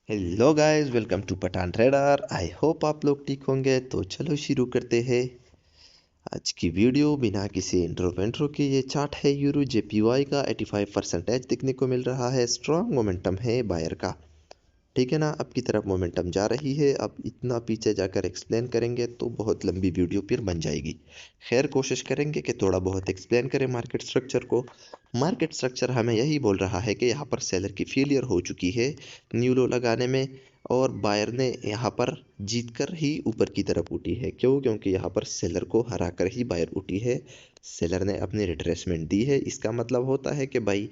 Hello guys, welcome to Pathan trader. I hope आप लोग ठीक होंगे। तो चलो शुरू करते हैं आज की वीडियो बिना किसी इंट्रो वेंट्रो के। ये चार्ट है यूरो जेपीवाई का। 85% दिखने को मिल रहा है। स्ट्रॉन्ग मोमेंटम है बायर का, ठीक है ना। अब की तरफ मोमेंटम जा रही है। अब इतना पीछे जाकर एक्सप्लेन करेंगे तो बहुत लंबी वीडियो फिर बन जाएगी। खैर, कोशिश करेंगे कि थोड़ा बहुत एक्सप्लेन करें मार्केट स्ट्रक्चर को। मार्केट स्ट्रक्चर हमें यही बोल रहा है कि यहाँ पर सेलर की फेलियर हो चुकी है न्यू लो लगाने में, और बायर ने यहाँ पर जीतकर ही ऊपर की तरफ उठी है। क्यों? क्योंकि यहाँ पर सेलर को हरा कर ही बायर उठी है। सेलर ने अपनी रिट्रेसमेंट दी है। इसका मतलब होता है कि भाई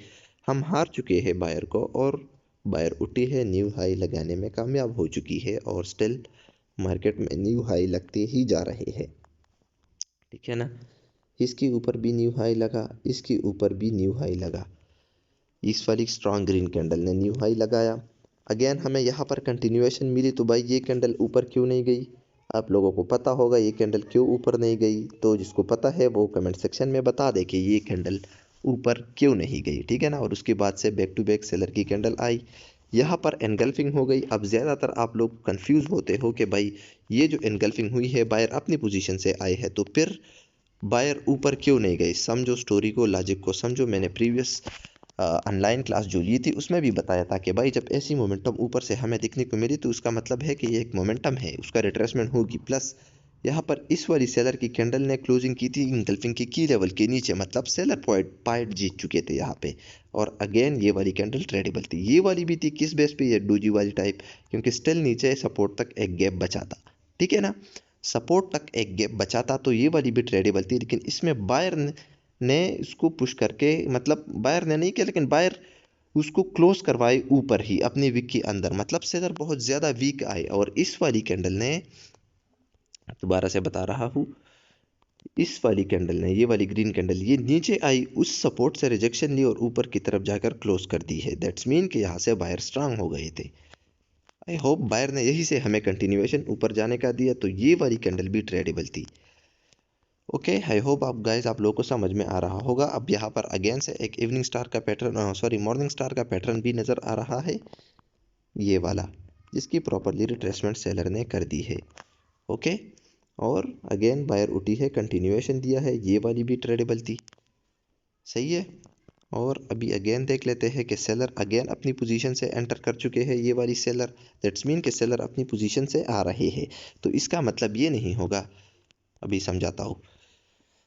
हम हार चुके हैं बायर को, और बायर उठी है, न्यू हाई लगाने में कामयाब हो चुकी है, और स्टिल मार्केट में न्यू हाई लगते ही जा रहे हैं, ठीक है ना। इसके ऊपर भी न्यू हाई लगा, इसके ऊपर भी न्यू हाई लगा। इस वाली स्ट्रॉन्ग ग्रीन कैंडल ने न्यू हाई लगाया। अगेन हमें यहाँ पर कंटिन्यूएशन मिली। तो भाई ये कैंडल ऊपर क्यों नहीं गई? आप लोगों को पता होगा ये कैंडल क्यों ऊपर नहीं गई। तो जिसको पता है वो कमेंट सेक्शन में बता दे कि ये कैंडल ऊपर क्यों नहीं गई, ठीक है ना। और उसके बाद से बैक टू बैक सेलर की कैंडल आई, यहाँ पर एनगल्फिंग हो गई। अब ज़्यादातर आप लोग कंफ्यूज होते हो कि भाई ये जो एनगल्फिंग हुई है, बायर अपनी पोजीशन से आए हैं, तो फिर बायर ऊपर क्यों नहीं गई? समझो स्टोरी को, लॉजिक को समझो। मैंने प्रीवियस ऑनलाइन क्लास जो ली थी उसमें भी बताया था कि भाई जब ऐसी मोमेंटम ऊपर से हमें दिखने को मिली तो उसका मतलब है कि ये एक मोमेंटम है, उसका रिट्रेसमेंट होगी। प्लस यहाँ पर इस वाली सेलर की कैंडल ने क्लोजिंग की थी इंगल्फिंग की लेवल के नीचे, मतलब सेलर पॉइंट पाइट जीत चुके थे यहाँ पे। और अगेन ये वाली कैंडल ट्रेडेबल थी। ये वाली भी थी किस बेस पे? ये डोजी वाली टाइप, क्योंकि स्टिल नीचे सपोर्ट तक एक गैप बचा था, ठीक है ना। सपोर्ट तक एक गैप बचा था तो ये वाली भी ट्रेडेबल थी। लेकिन इसमें बायर ने इसको पुश करके, मतलब बायर ने नहीं किया लेकिन बायर उसको क्लोज करवाए ऊपर ही अपने वीक के अंदर, मतलब सेलर बहुत ज़्यादा वीक आए। और इस वाली कैंडल ने, दोबारा से बता रहा हूँ, इस वाली कैंडल ने, ये वाली ग्रीन कैंडल, ये नीचे आई, उस सपोर्ट से रिजेक्शन ली और ऊपर की तरफ जाकर क्लोज कर दी है। दैट्स मीन कि यहाँ से बायर स्ट्रांग हो गए थे। आई होप बायर ने यही से हमें कंटिन्यूएशन ऊपर जाने का दिया। तो ये वाली कैंडल भी ट्रेडेबल थी। ओके, आई होप आप गाइस, आप लोगों को समझ में आ रहा होगा। अब यहाँ पर अगेन से एक इवनिंग स्टार का पैटर्न, सॉरी मॉर्निंग स्टार का पैटर्न भी नज़र आ रहा है, ये वाला, जिसकी प्रॉपरली रिट्रेसमेंट सेलर ने कर दी है। ओके, और अगेन बायर उठी है, कंटिन्यूएशन दिया है। ये वाली भी ट्रेडेबल थी, सही है। और अभी अगेन देख लेते हैं कि सेलर अगेन अपनी पोजीशन से एंटर कर चुके हैं। ये वाली सेलर, दैट्स मीन कि सेलर अपनी पोजीशन से आ रहे हैं। तो इसका मतलब ये नहीं होगा, अभी समझाता हूँ।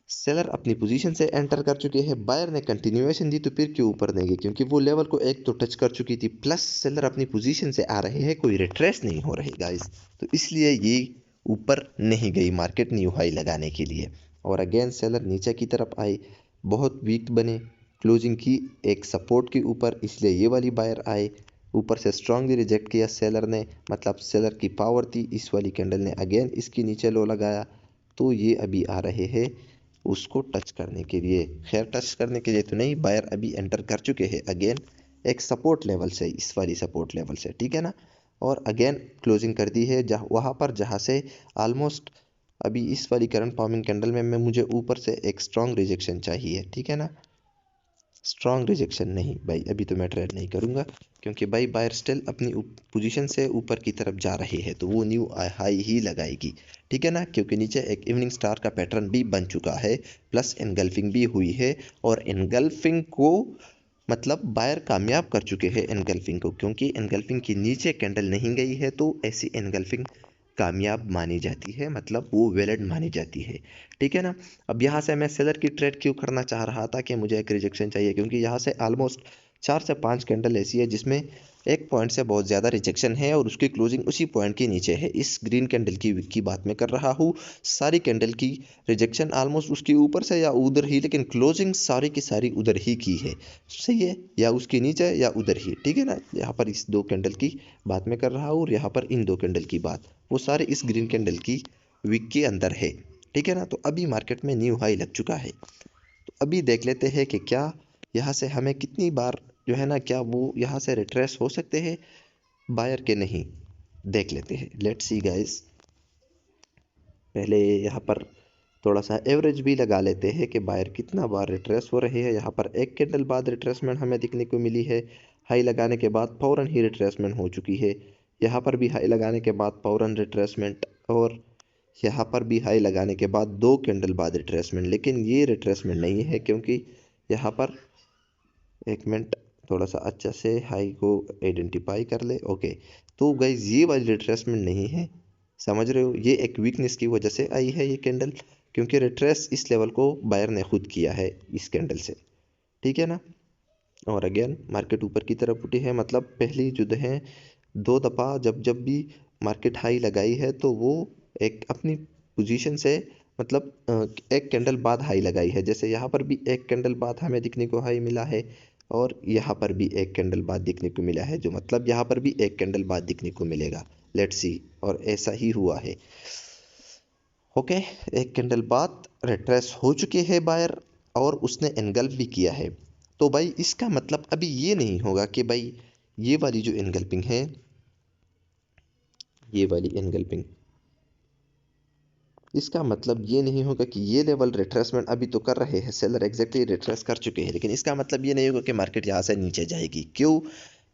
सेलर अपनी पोजीशन से एंटर कर चुके हैं, बायर ने कंटिन्यूएशन दी, तो फिर क्यों ऊपर नहीं गई? क्योंकि वो लेवल को एक तो टच कर चुकी थी, प्लस सेलर अपनी पोजीशन से आ रहे हैं, कोई रिट्रेस नहीं हो रही गाइस। तो इसलिए ये ऊपर नहीं गई मार्केट न्यू हाई लगाने के लिए। और अगेन सेलर नीचे की तरफ आए, बहुत वीक बने, क्लोजिंग की एक सपोर्ट के ऊपर, इसलिए ये वाली बायर आए। ऊपर से स्ट्रांगली रिजेक्ट किया सेलर ने, मतलब सेलर की पावर थी। इस वाली कैंडल ने अगेन इसके नीचे लो लगाया, तो ये अभी आ रहे हैं उसको टच करने के लिए। खैर, टच करने के लिए तो नहीं, बायर अभी एंटर कर चुके हैं अगेन एक सपोर्ट लेवल से, इस वाली सपोर्ट लेवल से, ठीक है ना। और अगेन क्लोजिंग कर दी है जहाँ, वहाँ पर जहाँ से ऑलमोस्ट अभी इस वाली करंट फॉर्मिंग कैंडल में मैं, मुझे ऊपर से एक स्ट्रॉन्ग रिजेक्शन चाहिए, ठीक है ना। स्ट्रॉन्ग रिजेक्शन नहीं भाई, अभी तो मैं ट्रेड नहीं करूंगा, क्योंकि भाई बायर स्टिल अपनी पोजीशन से ऊपर की तरफ जा रही है, तो वो न्यू हाई ही लगाएगी, ठीक है ना। क्योंकि नीचे एक इवनिंग स्टार का पैटर्न भी बन चुका है, प्लस एनगल्फिंग भी हुई है। और एनगल्फिंग को, मतलब बायर कामयाब कर चुके हैं एनगल्फिंग को, क्योंकि एनगल्फिंग के नीचे कैंडल नहीं गई है, तो ऐसी एनगल्फिंग कामयाब मानी जाती है, मतलब वो वैलिड मानी जाती है, ठीक है ना। अब यहाँ से मैं सेलर की ट्रेड क्यों करना चाह रहा था कि मुझे एक रिजेक्शन चाहिए, क्योंकि यहाँ से ऑलमोस्ट 4 से 5 कैंडल ऐसी है जिसमें एक पॉइंट से बहुत ज़्यादा रिजेक्शन है, और उसकी क्लोजिंग उसी पॉइंट के नीचे है। इस ग्रीन कैंडल की बात मैं कर रहा हूँ। सारी कैंडल की रिजेक्शन ऑलमोस्ट उसके ऊपर से या उधर ही, लेकिन क्लोजिंग सारी की सारी उधर ही की है, सही है, या उसके नीचे या उधर ही, ठीक है ना। यहाँ पर इस 2 कैंडल की बात मैं कर रहा हूँ, और यहाँ पर इन 2 कैंडल की बात, वो सारे इस ग्रीन कैंडल की वीक के अंदर है, ठीक है ना। तो अभी मार्केट में न्यू हाई लग चुका है। तो अभी देख लेते हैं कि क्या यहाँ से हमें कितनी बार जो है ना, क्या वो यहाँ से रिट्रेस हो सकते हैं बायर के नहीं, देख लेते हैं। लेट्स सी गाइस, पहले यहाँ पर थोड़ा सा एवरेज भी लगा लेते हैं कि बायर कितना बार रिट्रेस हो रही है। यहाँ पर एक कैंडल बाद रिट्रेसमेंट हमें दिखने को मिली है। हाई लगाने के बाद फ़ौरन ही रिट्रेसमेंट हो चुकी है। यहाँ पर भी हाई लगाने के बाद फ़ौरन रिट्रेसमेंट, और यहाँ पर भी हाई लगाने के बाद 2 कैंडल बाद रिट्रेसमेंट। लेकिन ये रिट्रेसमेंट नहीं है, क्योंकि यहाँ पर एक मिनट थोड़ा सा अच्छा से हाई को आइडेंटिफाई कर ले। ओके, तो गाइज ये वाली रिट्रेसमेंट नहीं है, समझ रहे हो। ये एक वीकनेस की वजह से आई है ये कैंडल, क्योंकि रिट्रेस इस लेवल को बायर ने खुद किया है इस कैंडल से, ठीक है ना। और अगेन मार्केट ऊपर की तरफ उठी है, मतलब पहली जो है 2 दफ़ा जब जब भी मार्केट हाई लगाई है तो वो एक अपनी पोजीशन से, मतलब एक कैंडल बाद हाई लगाई है। जैसे यहाँ पर भी एक कैंडल बाद हमें दिखने को हाई मिला है, और यहाँ पर भी एक कैंडल बाद दिखने को मिला है, जो मतलब यहाँ पर भी एक कैंडल बाद दिखने को मिलेगा। लेट्स सी, और ऐसा ही हुआ है। ओके, एक कैंडल बाद रिट्रेस हो चुके हैं बायर, और उसने एनगल्फ भी किया है। तो भाई इसका मतलब अभी ये नहीं होगा कि भाई ये वाली जो एनगल्पिंग है, ये वाली एनगल्पिंग, इसका मतलब ये नहीं होगा कि ये लेवल रिट्रेसमेंट अभी तो कर रहे हैं सेलर, एग्जैक्टली रिट्रेस कर चुके हैं, लेकिन इसका मतलब ये नहीं होगा कि मार्केट यहाँ से नीचे जाएगी। क्यों?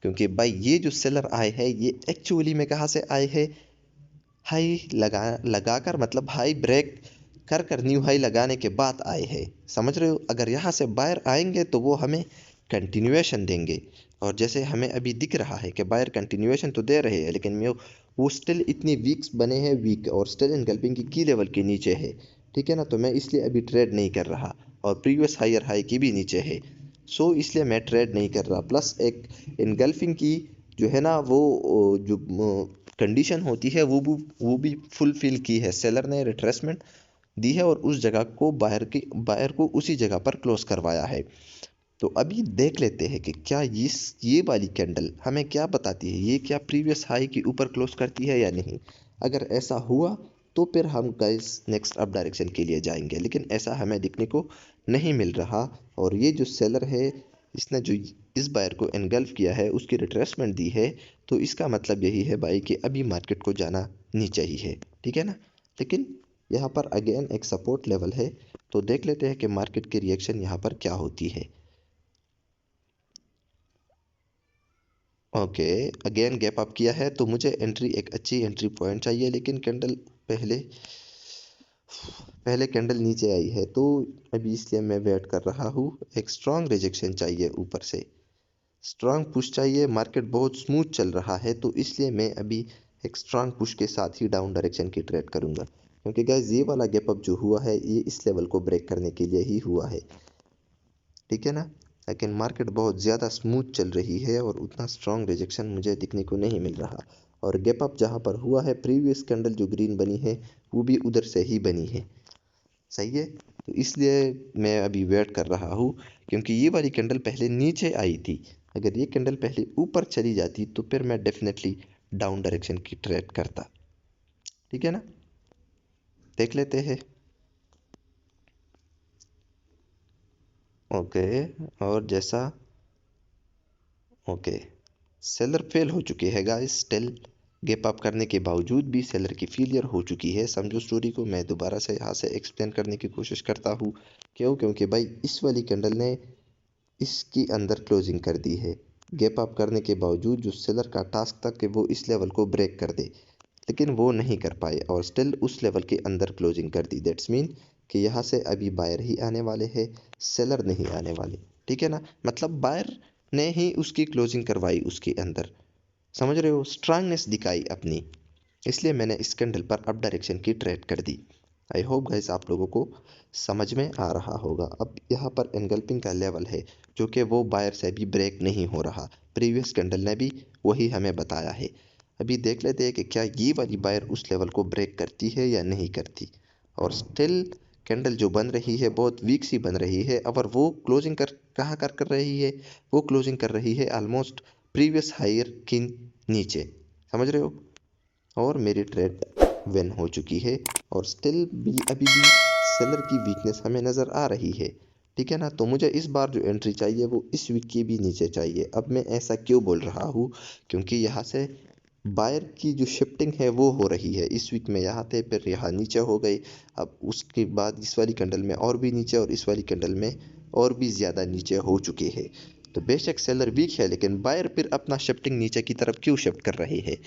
क्योंकि भाई ये जो सेलर आए हैं ये एक्चुअली में कहाँ से आए हैं, हाई लगाकर, मतलब हाई ब्रेक कर न्यू हाई लगाने के बाद आए हैं, समझ रहे हो। अगर यहाँ से बायर आएंगे तो वो हमें कंटिन्यूएशन देंगे, और जैसे हमें अभी दिख रहा है कि बायर कंटिन्यूएशन तो दे रहे हैं, लेकिन वो स्टिल इतनी वीक्स बने हैं, वीक, और स्टिल इनकल्पिंग की लेवल के नीचे है, ठीक है ना। तो मैं इसलिए अभी ट्रेड नहीं कर रहा, और प्रीवियस हायर हाई की भी नीचे है, सो इसलिए मैं ट्रेड नहीं कर रहा। प्लस एक इनगल्फिंग की जो है ना वो जो कंडीशन होती है वो भी फुलफिल की है, सेलर ने रिट्रेसमेंट दी है और उस जगह को बायर को उसी जगह पर क्लोज करवाया है। तो अभी देख लेते हैं कि क्या ये वाली कैंडल हमें क्या बताती है, ये क्या प्रीवियस हाई के ऊपर क्लोज करती है या नहीं। अगर ऐसा हुआ तो फिर हम गाइस नेक्स्ट अप डायरेक्शन के लिए जाएंगे, लेकिन ऐसा हमें दिखने को नहीं मिल रहा। और ये जो सेलर है इसने जो इस बायर को एनगल्फ किया है, उसकी रिट्रेसमेंट दी है, तो इसका मतलब यही है भाई कि अभी मार्केट को जाना नीचे ही है, ठीक है ना। लेकिन यहाँ पर अगेन एक सपोर्ट लेवल है, तो देख लेते हैं कि मार्केट की रिएक्शन यहाँ पर क्या होती है। ओके, अगेन गैप अप किया है, तो मुझे एक अच्छी एंट्री पॉइंट चाहिए, लेकिन कैंडल पहले कैंडल नीचे आई है, तो अभी इसलिए मैं वेट कर रहा हूँ। एक स्ट्रांग रिजेक्शन चाहिए, ऊपर से स्ट्रांग पुश चाहिए। मार्केट बहुत स्मूथ चल रहा है, तो इसलिए मैं अभी एक स्ट्रांग पुश के साथ ही डाउन डायरेक्शन की ट्रेड करूंगा, क्योंकि गाइस ये वाला गैप अप जो हुआ है ये इस लेवल को ब्रेक करने के लिए ही हुआ है, ठीक है ना। लेकिन मार्केट बहुत ज़्यादा स्मूथ चल रही है, और उतना स्ट्रांग रिजेक्शन मुझे दिखने को नहीं मिल रहा। और गैप अप जहाँ पर हुआ है, प्रीवियस कैंडल जो ग्रीन बनी है वो भी उधर से ही बनी है, सही है। तो इसलिए मैं अभी वेट कर रहा हूँ, क्योंकि ये वाली कैंडल पहले नीचे आई थी। अगर ये कैंडल पहले ऊपर चली जाती तो फिर मैं डेफिनेटली डाउन डायरेक्शन की ट्रेड करता, ठीक है ना। देख लेते हैं। ओके, और जैसा ओके, सेलर फेल हो चुके हैं गाइस। स्टिल गैप अप करने के बावजूद भी सेलर की फेलियर हो चुकी है। समझो स्टोरी को, मैं दोबारा से यहाँ से एक्सप्लेन करने की कोशिश करता हूँ। क्यों? क्योंकि भाई इस वाली कैंडल ने इसकी अंदर क्लोजिंग कर दी है, गैप अप करने के बावजूद। जो सेलर का टास्क था कि वो इस लेवल को ब्रेक कर दे, लेकिन वो नहीं कर पाए, और स्टिल उस लेवल के अंदर क्लोजिंग कर दी। दैट्स मीन कि यहाँ से अभी बायर ही आने वाले हैं, सेलर नहीं आने वाले, ठीक है ना। मतलब बायर ने ही उसकी क्लोजिंग करवाई उसके अंदर, समझ रहे हो, स्ट्रांगनेस दिखाई अपनी। इसलिए मैंने इस कैंडल पर अप डायरेक्शन की ट्रेड कर दी। आई होप गाइस आप लोगों को समझ में आ रहा होगा। अब यहाँ पर एनगल्पिंग का लेवल है, जो कि वो बायर से भी ब्रेक नहीं हो रहा। प्रीवियस कैंडल ने भी वही हमें बताया है। अभी देख लेते हैं कि क्या ये वाली बायर उस लेवल को ब्रेक करती है या नहीं करती। और स्टिल कैंडल जो बन रही है बहुत वीक सी बन रही है, और वो क्लोजिंग कहाँ कर रही है, वो क्लोजिंग कर रही है ऑलमोस्ट प्रीवियस हायर की नीचे, समझ रहे हो। और मेरी ट्रेड विन हो चुकी है, और स्टिल भी अभी भी सेलर की वीकनेस हमें नज़र आ रही है, ठीक है ना। तो मुझे इस बार जो एंट्री चाहिए वो इस वीक के भी नीचे चाहिए। अब मैं ऐसा क्यों बोल रहा हूँ, क्योंकि यहाँ से बायर की जो शिफ्टिंग है वो हो रही है। इस वीक में यहाँ थे, फिर यहाँ नीचे हो गए, अब उसके बाद इस वाली कैंडल में और भी नीचे, और इस वाली कैंडल में और भी ज़्यादा नीचे हो चुके हैं। तो बेशक सेलर वीक है, लेकिन बायर फिर अपना शिफ्टिंग नीचे की तरफ क्यों शिफ्ट कर रहे हैं?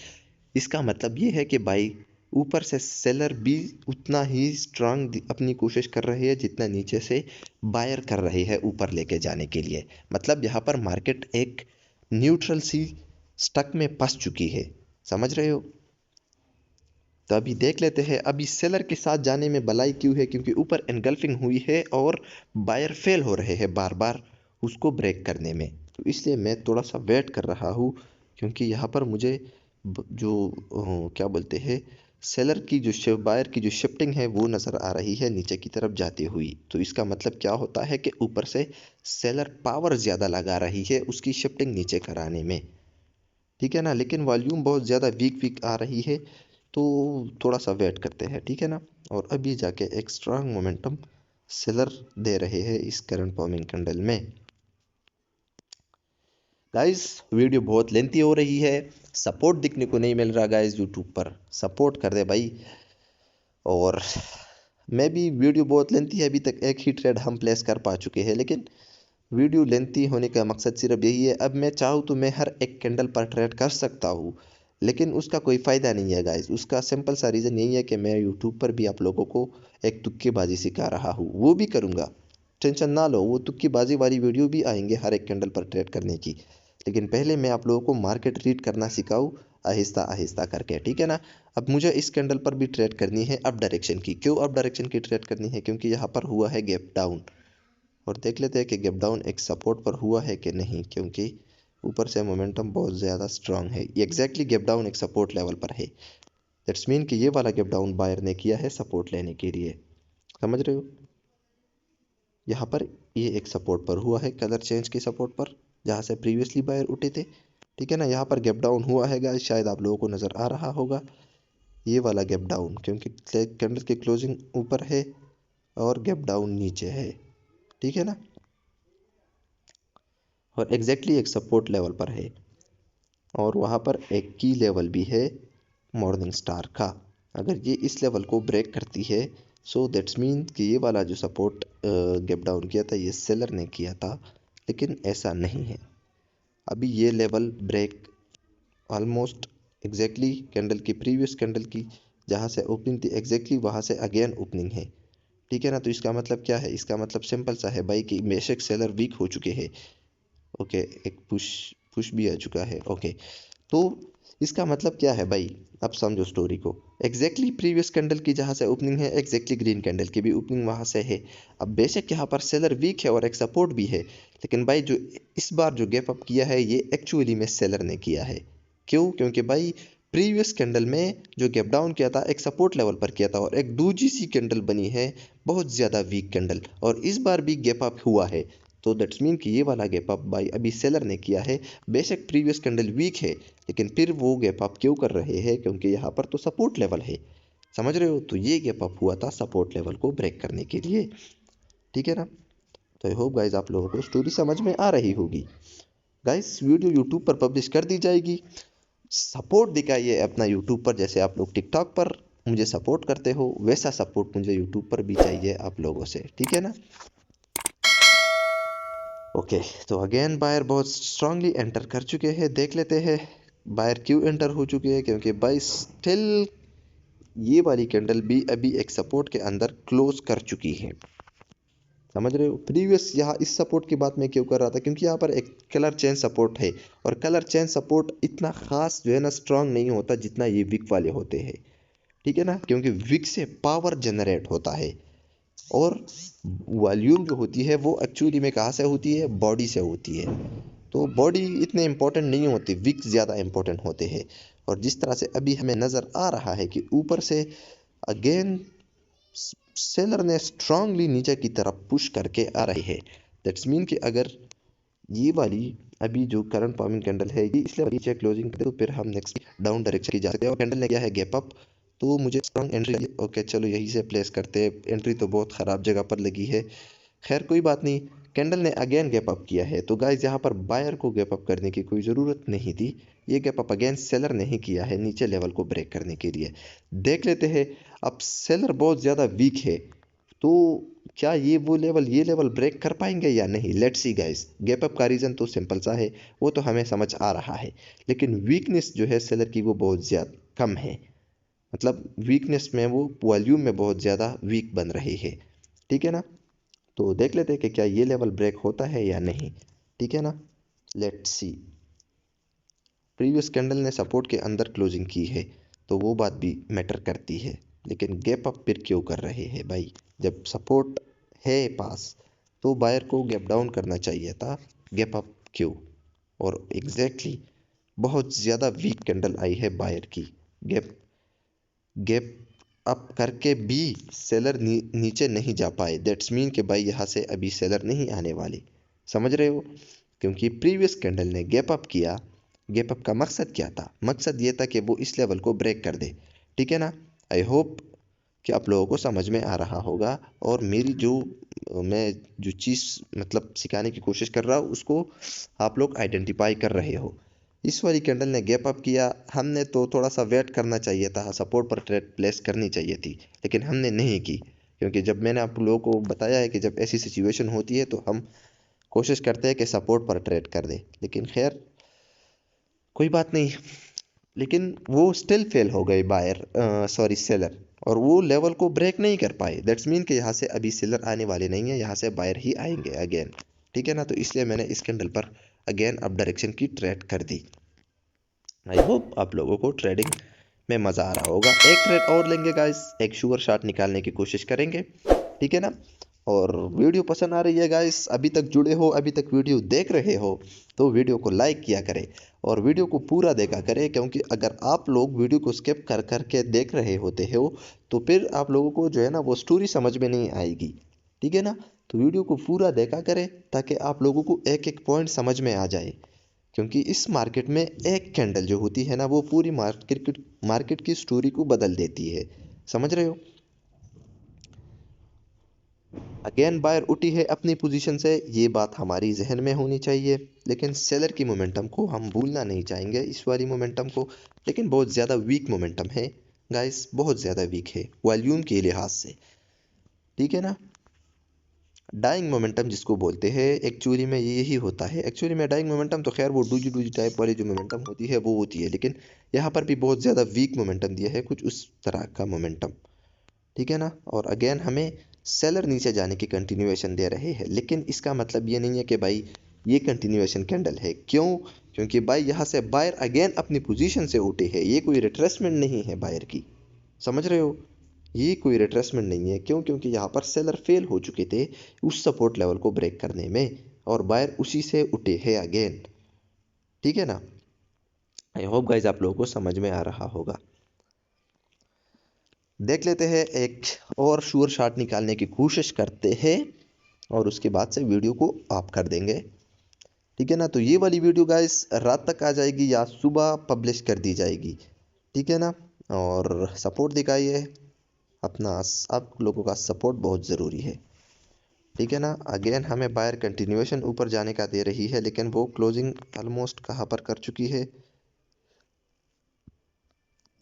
इसका मतलब ये है कि भाई ऊपर से सेलर भी उतना ही स्ट्रांग अपनी कोशिश कर रहे हैं जितना नीचे से बायर कर रहे हैं ऊपर लेके जाने के लिए। मतलब यहाँ पर मार्केट एक न्यूट्रल सी स्टक में फंस चुकी है, समझ रहे हो? तो अभी देख लेते हैं अभी सेलर के साथ जाने में भलाई क्यों है, क्योंकि ऊपर एनगल्फिंग हुई है और बायर फेल हो रहे हैं बार बार उसको ब्रेक करने में। तो इसलिए मैं थोड़ा सा वेट कर रहा हूँ, क्योंकि यहाँ पर मुझे जो क्या बोलते हैं, सेलर की जो बायर की जो शिफ्टिंग है वो नज़र आ रही है नीचे की तरफ जाती हुई। तो इसका मतलब क्या होता है कि ऊपर से सेलर पावर ज़्यादा लगा रही है उसकी शिफ्टिंग नीचे कराने में, ठीक है ना? लेकिन वॉल्यूम बहुत ज़्यादा वीक वीक आ रही है, तो थोड़ा सा वेट करते हैं, ठीक है ना? और अभी जाके एक स्ट्रांग मोमेंटम सेलर दे रहे हैं इस करंट फॉर्मिंग कैंडल में। गाइस वीडियो बहुत लेंथी हो रही है, सपोर्ट दिखने को नहीं मिल रहा गाइस, यूट्यूब पर सपोर्ट कर दे भाई। और मैं भी वीडियो बहुत लेंथी है, अभी तक एक ही ट्रेड हम प्लेस कर पा चुके हैं, लेकिन वीडियो लेंथी होने का मकसद सिर्फ यही है, अब मैं चाहूँ तो मैं हर एक कैंडल पर ट्रेड कर सकता हूँ, लेकिन उसका कोई फ़ायदा नहीं है गाइस। उसका सिंपल सा रीज़न यही है कि मैं यूट्यूब पर भी आप लोगों को एक तुक्केबाजी सिखा रहा हूँ, वो भी करूँगा, टेंशन ना लो, वो तुक्केबाजी वाली वीडियो भी आएंगे हर एक कैंडल पर ट्रेड करने की। लेकिन पहले मैं आप लोगों को मार्केट रीड करना सिखाऊँ आहिस्ता आहिस्ता करके, ठीक है ना? अब मुझे इस कैंडल पर भी ट्रेड करनी है अप डायरेक्शन की। क्यों अप डायरेक्शन की ट्रेड करनी है? क्योंकि यहाँ पर हुआ है गैप डाउन, और देख लेते हैं कि गैप डाउन एक सपोर्ट पर हुआ है कि नहीं, क्योंकि ऊपर से मोमेंटम बहुत ज़्यादा स्ट्रांग है। एग्जैक्टली गैप डाउन एक सपोर्ट लेवल पर है, दैट्स मीन कि ये वाला गैप डाउन बायर ने किया है सपोर्ट लेने के लिए, समझ रहे हो? यहाँ पर ये एक सपोर्ट पर हुआ है, कलर चेंज के सपोर्ट पर, जहाँ से प्रीवियसली बायर उठे थे, ठीक है ना? यहाँ पर गैप डाउन हुआ है गाइस, शायद आप लोगों को नज़र आ रहा होगा ये वाला गैप डाउन, क्योंकि कैंडल की क्लोजिंग ऊपर है और गैप डाउन नीचे है, ठीक है ना? और एग्जैक्टली एक सपोर्ट लेवल पर है, और वहाँ पर एक की लेवल भी है मॉर्निंग स्टार का। अगर ये इस लेवल को ब्रेक करती है, सो दैट्स मीन कि ये वाला जो सपोर्ट गैप डाउन किया था ये सेलर ने किया था, लेकिन ऐसा नहीं है। अभी ये level break almost exactly candle की प्रीवियस कैंडल की जहाँ से ओपनिंग थी एग्जैक्टली वहाँ से अगेन ओपनिंग है, ठीक है ना? तो इसका मतलब क्या है? इसका मतलब सिंपल सा है भाई कि बेशक सेलर वीक हो चुके हैं, ओके, एक पुश पुश भी आ चुका है, ओके। तो इसका मतलब क्या है भाई? अब समझो स्टोरी को। एग्जैक्टली प्रीवियस कैंडल की जहाँ से ओपनिंग है एग्जैक्टली ग्रीन कैंडल की भी ओपनिंग वहाँ से है। अब बेशक यहाँ पर सेलर वीक है और एक सपोर्ट भी है, लेकिन भाई जो इस बार जो गैप अप किया है ये एक्चुअली में सेलर ने किया है। क्यों? क्योंकि भाई प्रीवियस कैंडल में जो गैप डाउन किया था एक सपोर्ट लेवल पर किया था, और एक दूसरी सी कैंडल बनी है बहुत ज़्यादा वीक कैंडल, और इस बार भी गैप अप हुआ है। तो दैट्स मीन कि ये वाला गैप अप भाई अभी सेलर ने किया है। बेशक प्रीवियस कैंडल वीक है, लेकिन फिर वो गैप अप क्यों कर रहे हैं? क्योंकि यहाँ पर तो सपोर्ट लेवल है, समझ रहे हो? तो ये गैप अप हुआ था सपोर्ट लेवल को ब्रेक करने के लिए, ठीक है ना? तो आई होप गाइज आप लोगों को स्टोरी समझ में आ रही होगी। गाइज वीडियो यूट्यूब पर पब्लिश कर दी जाएगी, सपोर्ट दिखाइए अपना यूट्यूब पर, जैसे आप लोग टिकटॉक पर मुझे सपोर्ट करते हो वैसा सपोर्ट मुझे यूट्यूब पर भी चाहिए आप लोगों से, ठीक है ना? ओके, तो अगेन बायर बहुत स्ट्रांगली एंटर कर चुके हैं। देख लेते हैं बायर क्यों एंटर हो चुके हैं, क्योंकि बाई स्टिल ये वाली कैंडल भी अभी एक सपोर्ट के अंदर क्लोज कर चुकी है, समझ रहे हो? प्रीवियस यहाँ इस सपोर्ट की बात मैं क्यों कर रहा था, क्योंकि यहाँ पर एक कलर चेंज सपोर्ट है, और कलर चेंज सपोर्ट इतना खास जो है ना स्ट्रांग नहीं होता जितना ये विक वाले होते हैं, ठीक है ना? क्योंकि विक से पावर जनरेट होता है, और वॉल्यूम जो होती है वो एक्चुअली में कहाँ से होती है? बॉडी से होती है। तो बॉडी इतने इम्पोर्टेंट नहीं होती, विक ज़्यादा इम्पोर्टेंट होते हैं। और जिस तरह से अभी हमें नज़र आ रहा है कि ऊपर से अगेन सेलर ने स्ट्रांगली नीचे की तरफ पुश करके आ रही है, दैट्स मीन कि अगर ये वाली अभी जो करंट फॉर्मिंग कैंडल है ये इसलिए नीचे क्लोजिंग करे तो फिर हम नेक्स्ट डाउन डायरेक्शन की जा सकते हैं, और कैंडल ने किया है गैप अप, तो मुझे स्ट्रांग एंट्री, ओके चलो यहीं से प्लेस करते हैं। एंट्री तो बहुत ख़राब जगह पर लगी है, खैर कोई बात नहीं। कैंडल ने अगेन गैप अप किया है, तो गाइज यहाँ पर बायर को गैप अप करने की कोई ज़रूरत नहीं थी, ये गैप अप अगेन सेलर ने ही किया है नीचे लेवल को ब्रेक करने के लिए। देख लेते हैं, अब सेलर बहुत ज़्यादा वीक है, तो क्या ये लेवल ब्रेक कर पाएंगे या नहीं? Let's see guys. Gap up का रीज़न तो सिंपल सा है, वो तो हमें समझ आ रहा है, लेकिन वीकनेस जो है सेलर की वो बहुत ज़्यादा कम है। मतलब वीकनेस में वो वॉल्यूम में बहुत ज़्यादा वीक बन रही है। ठीक है ना? तो देख लेते हैं कि क्या ये लेवल ब्रेक होता है या नहीं। ठीक है ना? Let's see. प्रीवियस कैंडल ने सपोर्ट के अंदर क्लोजिंग की है, तो वो बात भी मैटर करती है, लेकिन गैप अप फिर क्यों कर रहे हैं भाई? जब सपोर्ट है पास तो बायर को गैप डाउन करना चाहिए था, गैप अप क्यों? और एग्जैक्टली बहुत ज़्यादा वीक कैंडल आई है बायर की। गैप गैप अप करके भी सेलर नीचे नहीं जा पाए, दैट्स मीन कि भाई यहाँ से अभी सेलर नहीं आने वाले। समझ रहे हो? क्योंकि प्रीवियस कैंडल ने गैप अप किया। गैप अप का मकसद क्या था? मकसद ये था कि वो इस लेवल को ब्रेक कर दे। ठीक है ना? आई होप कि आप लोगों को समझ में आ रहा होगा, और मेरी मैं जो चीज़ मतलब सिखाने की कोशिश कर रहा हूँ उसको आप लोग आइडेंटिफाई कर रहे हो। इस वाली कैंडल ने गैप अप किया, हमने तो थोड़ा सा वेट करना चाहिए था, सपोर्ट पर ट्रेड प्लेस करनी चाहिए थी, लेकिन हमने नहीं की। क्योंकि जब मैंने आप लोगों को बताया है कि जब ऐसी सिचुएशन होती है तो हम कोशिश करते हैं कि सपोर्ट पर ट्रेड कर दे, लेकिन खैर कोई बात नहीं। लेकिन वो स्टिल फेल हो गए बायर, सॉरी सेलर, और वो लेवल को ब्रेक नहीं कर पाए। दैट्स मीन कि यहाँ से अभी सेलर आने वाले नहीं है, यहाँ से बायर ही आएंगे अगेन। ठीक है ना? तो इसलिए मैंने इस कैंडल पर अगेन अप डायरेक्शन की ट्रेड कर दी। आई होप आप लोगों को ट्रेडिंग में मज़ा आ रहा होगा। एक ट्रेड और लेंगे गाइस, एक शुगर शॉट निकालने की कोशिश करेंगे। ठीक है ना? और वीडियो पसंद आ रही है गाइस, अभी तक जुड़े हो, अभी तक वीडियो देख रहे हो, तो वीडियो को लाइक किया करें और वीडियो को पूरा देखा करें। क्योंकि अगर आप लोग वीडियो को स्किप कर करके देख रहे होते हो तो फिर आप लोगों को जो है ना वो स्टोरी समझ में नहीं आएगी। ठीक है ना? तो वीडियो को पूरा देखा करें ताकि आप लोगों को एक एक पॉइंट समझ में आ जाए। क्योंकि इस मार्केट में एक कैंडल जो होती है ना वो पूरी मार्केट की स्टोरी को बदल देती है। समझ रहे हो? अगेन बायर उठी है अपनी पोजीशन से, ये बात हमारी जहन में होनी चाहिए, लेकिन सेलर की मोमेंटम को हम भूलना नहीं चाहेंगे, इस वाली मोमेंटम को। लेकिन बहुत ज़्यादा वीक मोमेंटम है गाइस, बहुत ज़्यादा वीक है वॉल्यूम के लिहाज से। ठीक है ना? डाइंग मोमेंटम जिसको बोलते हैं, एक्चुअली में यही होता है। एक्चुअली में डाइंग मोमेंटम तो खैर वो डूजी डूजी टाइप वाली जो मोमेंटम होती है वो होती है, लेकिन यहाँ पर भी बहुत ज़्यादा वीक मोमेंटम दिया है, कुछ उस तरह का मोमेंटम। ठीक है ना? और अगेन हमें सेलर नीचे जाने की कंटिन्यूएशन दे रहे हैं, लेकिन इसका मतलब ये नहीं है कि भाई ये कंटिन्यूएशन कैंडल है। क्यों? क्योंकि भाई यहाँ से बायर अगेन अपनी पोजीशन से उठे हैं, ये कोई रिट्रेसमेंट नहीं है बायर की। समझ रहे हो? ये कोई रिट्रेसमेंट नहीं है। क्यों? क्योंकि यहाँ पर सेलर फेल हो चुके थे उस सपोर्ट लेवल को ब्रेक करने में, और बायर उसी से उठे हैं अगेन। ठीक है ना? आई होप गाइज आप लोगों को समझ में आ रहा होगा। देख लेते हैं, एक और श्योर शॉट निकालने की कोशिश करते हैं और उसके बाद से वीडियो को ऑफ कर देंगे। ठीक है ना? तो ये वाली वीडियो गाइस रात तक आ जाएगी या सुबह पब्लिश कर दी जाएगी। ठीक है ना? और सपोर्ट दिखाइए अपना, आप लोगों का सपोर्ट बहुत ज़रूरी है। ठीक है ना? अगेन हमें बायर कंटिन्यूएशन ऊपर जाने का दे रही है, लेकिन वो क्लोजिंग ऑलमोस्ट कहाँ पर कर चुकी है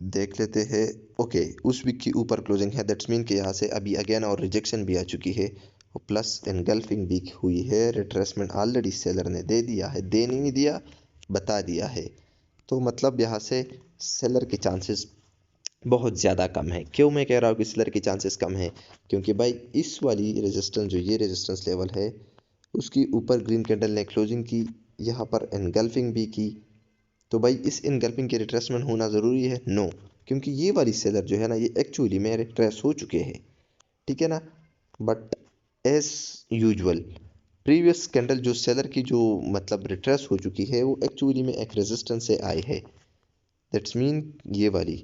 देख लेते हैं। ओके, उस वीक की ऊपर क्लोजिंग है, दैट्स मीन कि यहाँ से अभी अगेन और रिजेक्शन भी आ चुकी है, और प्लस एनगल्फिंग वीक हुई है। रिट्रेसमेंट ऑलरेडी सेलर ने दे दिया है, दे नहीं दिया बता दिया है, तो मतलब यहाँ से सेलर के चांसेस बहुत ज़्यादा कम है। क्यों मैं कह रहा हूँ कि सेलर के चांसेस कम है? क्योंकि भाई इस वाली रेजिस्टेंस, जो ये रेजिस्टेंस लेवल है, उसकी ऊपर ग्रीन कैंडल ने क्लोजिंग की, यहाँ पर एनगल्फिंग भी की, तो भाई इस इनगल्फिंग के रिट्रेसमेंट होना ज़रूरी है? नो, क्योंकि ये वाली सेलर जो है ना ये एक्चुअली में रिट्रेस हो चुके हैं। ठीक है ना? But as usual previous candle जो सेलर की जो मतलब रिट्रेस हो चुकी है वो एक्चुअली में एक रेजिस्टेंस से आई है। दैट्स मीन ये वाली,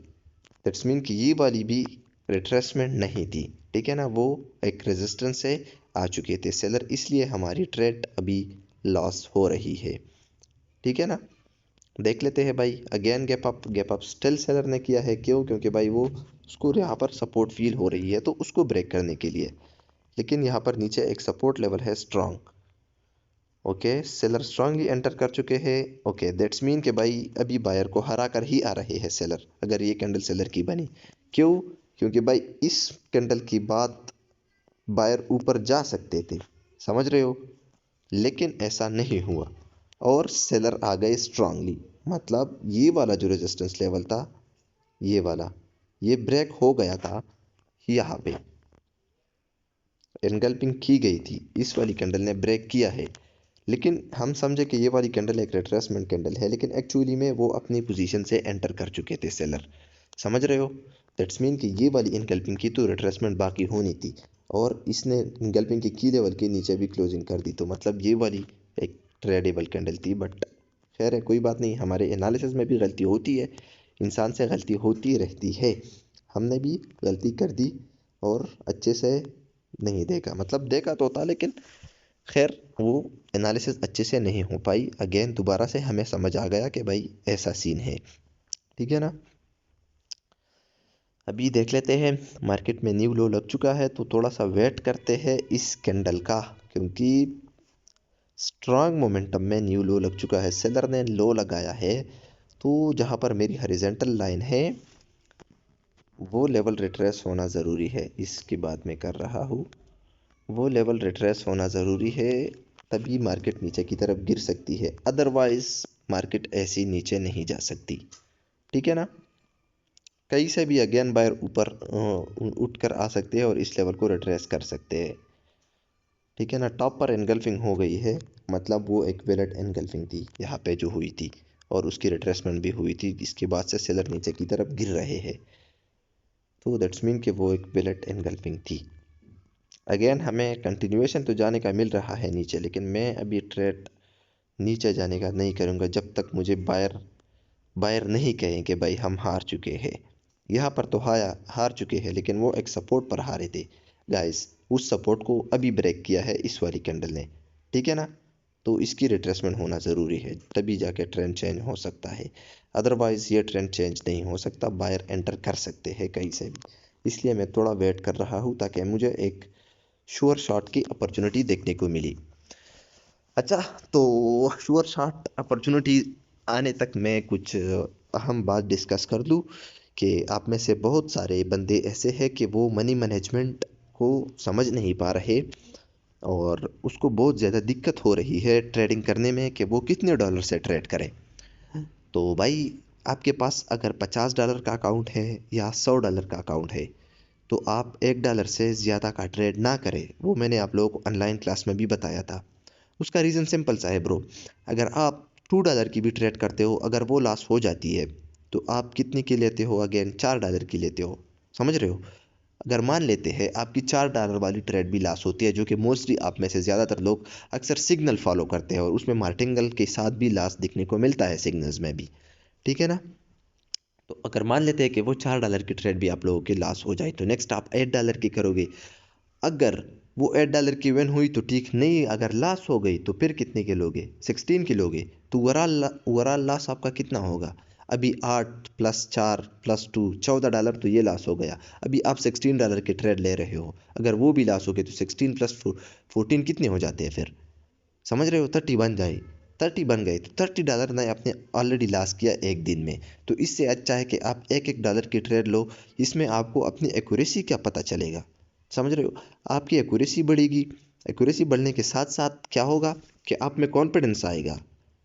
दैट्स मीन कि ये वाली भी रिट्रेसमेंट नहीं थी। ठीक है ना? वो एक रेजिस्टेंस से आ चुके थे सेलर, इसलिए हमारी ट्रेड अभी लॉस हो रही है। ठीक है ना? देख लेते हैं भाई, again gap up still seller ने किया है। क्यों? क्योंकि भाई वो उसको यहाँ पर सपोर्ट फील हो रही है तो उसको ब्रेक करने के लिए, लेकिन यहाँ पर नीचे एक सपोर्ट लेवल है strong. Okay, seller strongly enter कर चुके हैं। ओके, दैट्स मीन कि भाई अभी बायर को हरा कर ही आ रहे हैं सेलर, अगर ये कैंडल सेलर की बनी। क्यों? क्योंकि भाई इस कैंडल की बात बायर ऊपर जा सकते थे, समझ रहे हो, लेकिन ऐसा नहीं हुआ और सेलर आ गए स्ट्रांगली। मतलब ये वाला जो रेजिस्टेंस लेवल था, ये वाला, ये ब्रेक हो गया था यहाँ पे, एनगल्पिंग की गई थी, इस वाली कैंडल ने ब्रेक किया है। लेकिन हम समझे कि ये वाली कैंडल एक रिट्रेसमेंट कैंडल है, लेकिन एक्चुअली में वो अपनी पोजीशन से एंटर कर चुके थे सेलर, समझ रहे हो। दैट्स मीन कि ये वाली इनगल्पिंग की तो रिट्रेसमेंट बाकी होनी थी और इसने इनगल्पिंग की लेवल के नीचे भी क्लोजिंग कर दी, तो मतलब ये वाली एक ट्रेडेबल कैंडल थी। बट खैर है, कोई बात नहीं, हमारे एनालिसिस में भी गलती होती है, इंसान से गलती होती रहती है, हमने भी गलती कर दी और अच्छे से नहीं देखा, मतलब देखा तो था लेकिन खैर वो एनालिसिस अच्छे से नहीं हो पाई। अगेन दोबारा से हमें समझ आ गया कि भाई ऐसा सीन है, ठीक है ना। अभी देख लेते हैं, मार्केट में न्यू लो लग चुका है, तो थोड़ा सा वेट करते हैं इस कैंडल का, क्योंकि स्ट्रांग मोमेंटम में न्यू लो लग चुका है, सेलर ने लो लगाया है। तो जहां पर मेरी हॉरिजॉन्टल लाइन है वो लेवल रिट्रेस होना ज़रूरी है, इसकी बात मैं कर रहा हूँ, वो लेवल रिट्रेस होना ज़रूरी है, तभी मार्केट नीचे की तरफ गिर सकती है, अदरवाइज मार्केट ऐसी नीचे नहीं जा सकती, ठीक है ना। कहीं से भी अगेन बायर ऊपर उठ कर आ सकते हैं और इस लेवल को रिट्रेस कर सकते हैं, ठीक है ना। टॉप पर एनगल्फिंग हो गई है, मतलब वो एक वेलेट एनगल्फिंग थी यहाँ पे जो हुई थी और उसकी रिट्रेसमेंट भी हुई थी, इसके बाद से सेलर नीचे की तरफ गिर रहे हैं, तो दैट्स मीन कि वो एक वेलेट एनगल्फिंग थी। अगेन हमें कंटिन्यूएशन तो जाने का मिल रहा है नीचे, लेकिन मैं अभी ट्रेड नीचे जाने का नहीं करूँगा जब तक मुझे बायर बायर नहीं कहें कि भाई हम हार चुके हैं। यहाँ पर तो हार चुके हैं, लेकिन वो एक सपोर्ट पर हारे थे गाइस, उस सपोर्ट को अभी ब्रेक किया है इस वाली कैंडल ने, ठीक है ना। तो इसकी रिट्रेसमेंट होना ज़रूरी है, तभी जाके ट्रेंड चेंज हो सकता है, अदरवाइज़ ये ट्रेंड चेंज नहीं हो सकता, बायर एंटर कर सकते हैं कहीं से भी। इसलिए मैं थोड़ा वेट कर रहा हूँ ताकि मुझे एक श्योर शॉट की अपॉर्चुनिटी देखने को मिली। अच्छा, तो श्योर शॉट अपॉर्चुनिटी आने तक मैं कुछ अहम बात डिस्कस कर लूँ कि आप में से बहुत सारे बंदे ऐसे हैं कि वो मनी मैनेजमेंट को समझ नहीं पा रहे और उसको बहुत ज़्यादा दिक्कत हो रही है ट्रेडिंग करने में कि वो कितने डॉलर से ट्रेड करें। तो भाई आपके पास अगर $50 का अकाउंट है या $100 का अकाउंट है, तो आप $1 से ज़्यादा का ट्रेड ना करें, वो मैंने आप लोगों को ऑनलाइन क्लास में भी बताया था। उसका रीज़न सिंपल सा है ब्रो, अगर आप $2 की भी ट्रेड करते हो, अगर वो लॉस हो जाती है तो आप कितने की लेते हो, अगेन $4 की लेते हो, समझ रहे हो। अगर मान लेते हैं आपकी $4 वाली ट्रेड भी लॉस होती है, जो कि मोस्टली आप में से ज़्यादातर लोग अक्सर सिग्नल फॉलो करते हैं और उसमें मार्टिंगल के साथ भी लॉस दिखने को मिलता है सिग्नल्स में भी, ठीक है ना। तो अगर मान लेते हैं कि वो $4 की ट्रेड भी आप लोगों की लॉस हो जाए, तो नेक्स्ट आप $8 की करोगे। अगर वो $8 की विन हुई तो ठीक, नहीं अगर लॉस हो गई तो फिर कितने के लोगे, 16 के लोगे, तो ओवरऑल लॉस आपका कितना होगा। अभी 8 + 4 + 2 $14 तो ये लॉस हो गया। अभी आप $16 के ट्रेड ले रहे हो, अगर वो भी लॉस हो गए तो 16 + 14 कितने हो जाते हैं फिर, समझ रहे हो, 30 बन जाए, 30 बन गए तो $30 ने आपने ऑलरेडी लॉस किया एक दिन में। तो इससे अच्छा है कि आप एक एक डॉलर की ट्रेड लो, इसमें आपको अपनी एक्यूरेसी का पता चलेगा, समझ रहे हो, आपकी एक्यूरेसी बढ़ेगी। एक्यूरेसी बढ़ने के साथ साथ क्या होगा कि आप में कॉन्फिडेंस आएगा।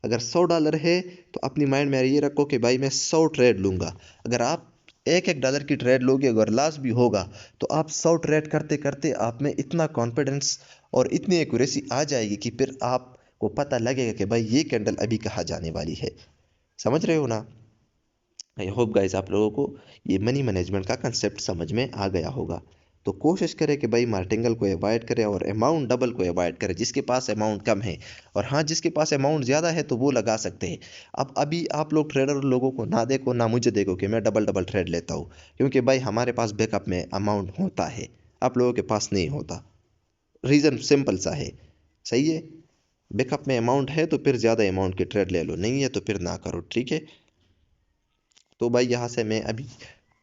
अगर $100 है तो अपनी माइंड में ये रखो कि भाई मैं 100 ट्रेड लूँगा। अगर आप एक एक डॉलर की ट्रेड लोगे, अगर लॉस भी होगा तो आप 100 ट्रेड करते करते आप में इतना कॉन्फिडेंस और इतनी एक्यूरेसी आ जाएगी कि फिर आपको पता लगेगा कि भाई ये कैंडल अभी कहाँ जाने वाली है, समझ रहे हो ना। आई होप गाइस आप लोगों को ये मनी मैनेजमेंट का कंसेप्ट समझ में आ गया होगा। तो कोशिश करें कि भाई मार्टिंगल को अवॉइड करें और अमाउंट डबल को अवॉइड करें जिसके पास अमाउंट कम है, और हाँ जिसके पास अमाउंट ज़्यादा है तो वो लगा सकते हैं। अब अभी आप लोग ट्रेडर लोगों को ना देखो ना मुझे देखो कि मैं डबल डबल ट्रेड लेता हूँ, क्योंकि भाई हमारे पास बैकअप में अमाउंट होता है, आप लोगों के पास नहीं होता। रीज़न सिंपल सा है, सही है, बैकअप में अमाउंट है तो फिर ज़्यादा अमाउंट की ट्रेड ले लो, नहीं है तो फिर ना करो, ठीक है। तो भाई यहाँ से मैं अभी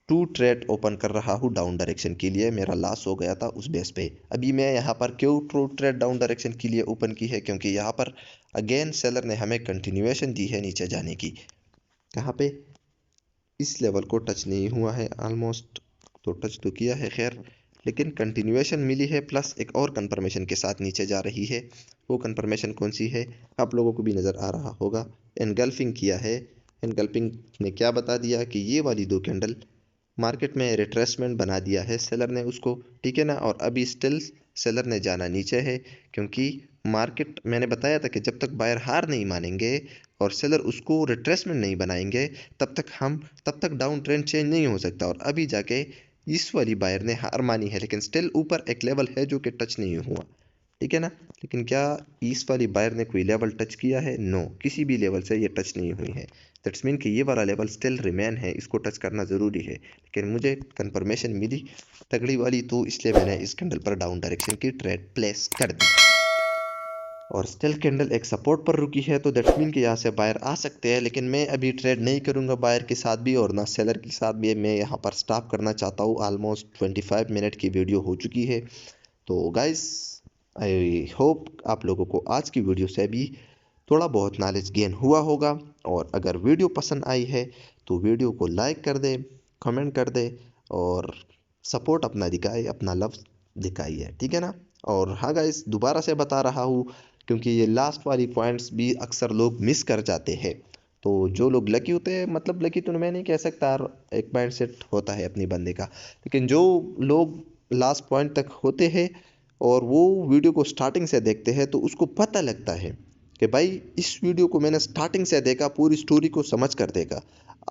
2 ट्रेड ओपन कर रहा हूँ डाउन डायरेक्शन के लिए, मेरा लॉस हो गया था उस बेस पे। अभी मैं यहाँ पर क्यों 2 ट्रेड डाउन डायरेक्शन के लिए ओपन की है, क्योंकि यहाँ पर अगेन सेलर ने हमें कंटिन्यूएशन दी है नीचे जाने की। कहाँ पे, इस लेवल को टच नहीं हुआ है ऑलमोस्ट, तो टच तो किया है खैर, लेकिन कंटिन्यूएशन मिली है प्लस एक और कंफर्मेशन के साथ नीचे जा रही है। वो कंफर्मेशन कौन सी है आप लोगों को भी नज़र आ रहा होगा। एनगल्फिंग किया है। एनगल्फिंग ने क्या बता दिया कि ये वाली दो कैंडल मार्केट में रिट्रेसमेंट बना दिया है सेलर ने उसको, ठीक है ना। और अभी स्टिल सेलर ने जाना नीचे है, क्योंकि मार्केट मैंने बताया था कि जब तक बायर हार नहीं मानेंगे और सेलर उसको रिट्रेसमेंट नहीं बनाएंगे तब तक डाउन ट्रेंड चेंज नहीं हो सकता। और अभी जाके इस वाली बायर ने हार मानी है, लेकिन स्टिल ऊपर एक लेवल है जो कि टच नहीं हुआ, ठीक है ना। लेकिन क्या इस वाली बायर ने कोई लेवल टच किया है? नो, किसी भी लेवल से ये टच नहीं हुई है। दैट्स मीन कि ये वाला लेवल स्टिल रिमेन है, इसको टच करना ज़रूरी है। लेकिन मुझे कंफर्मेशन मिली तगड़ी वाली, तो इसलिए मैंने इस कैंडल पर डाउन डायरेक्शन की ट्रेड प्लेस कर दी। और स्टिल कैंडल एक सपोर्ट पर रुकी है, तो दैट्स मीन कि यहाँ से बायर आ सकते हैं। लेकिन मैं अभी ट्रेड नहीं करूँगा बायर के साथ भी और ना सेलर के साथ भी। मैं यहाँ पर स्टॉप करना चाहता हूँ। ऑलमोस्ट 25 मिनट की वीडियो हो चुकी है। तो गाइस, आई होप आप लोगों को आज की वीडियो से भी थोड़ा बहुत नॉलेज गेन हुआ होगा। और अगर वीडियो पसंद आई है तो वीडियो को लाइक कर दे, कमेंट कर दे और सपोर्ट अपना दिखाए, अपना लव दिखाइए, ठीक है ना। और हाँ गाइस, दोबारा से बता रहा हूँ क्योंकि ये लास्ट वाली पॉइंट्स भी अक्सर लोग मिस कर जाते हैं। तो जो लोग लकी होते हैं, मतलब लकी तो मैं नहीं कह सकता, एक माइंड सेट होता है अपनी बंदे का, लेकिन जो लोग लास्ट पॉइंट तक होते हैं और वो वीडियो को स्टार्टिंग से देखते हैं, तो उसको पता लगता है कि भाई इस वीडियो को मैंने स्टार्टिंग से देखा, पूरी स्टोरी को समझ कर देखा।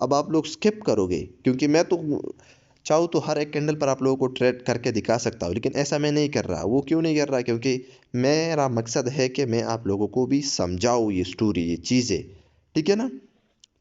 अब आप लोग स्किप करोगे, क्योंकि मैं तो चाहूँ तो हर एक कैंडल पर आप लोगों को ट्रेड करके दिखा सकता हूँ, लेकिन ऐसा मैं नहीं कर रहा। वो क्यों नहीं कर रहा? क्योंकि मेरा मकसद है कि मैं आप लोगों को भी समझाऊँ ये स्टोरी, ये चीज़ें, ठीक है ना।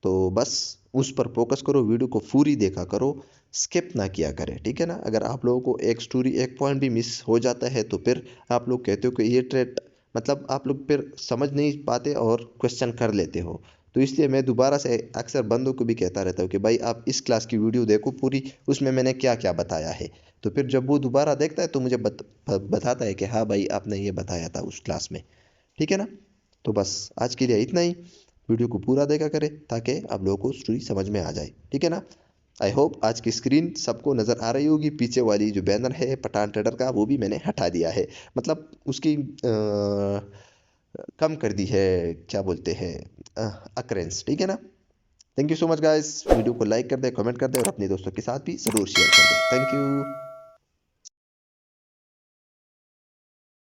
तो बस उस पर फोकस करो, वीडियो को पूरी देखा करो, स्किप ना किया करें, ठीक है ना। अगर आप लोगों को एक स्टोरी, एक पॉइंट भी मिस हो जाता है तो फिर आप लोग कहते हो कि ये ट्रेड, मतलब आप लोग फिर समझ नहीं पाते और क्वेश्चन कर लेते हो। तो इसलिए मैं दोबारा से अक्सर बंदों को भी कहता रहता हूँ कि भाई आप इस क्लास की वीडियो देखो पूरी, उसमें मैंने क्या क्या बताया है। तो फिर जब वो दोबारा देखता है तो मुझे बताता है कि हाँ भाई आपने ये बताया था उस क्लास में, ठीक है ना। तो बस आज के लिए इतना ही। वीडियो को पूरा देखा करें ताकि आप लोगों को स्टोरी समझ में आ जाए, ठीक है ना। आई होप आज की स्क्रीन सबको नज़र आ रही होगी। पीछे वाली जो बैनर है पठान ट्रेडर का, वो भी मैंने हटा दिया है, मतलब उसकी कम कर दी है, क्या बोलते हैं, अकरेंस, ठीक है ना। Thank you so much guys. Video को लाइक कर दे, कमेंट कर दे और अपने दोस्तों के साथ भी ज़रूर शेयर कर दे। Thank you.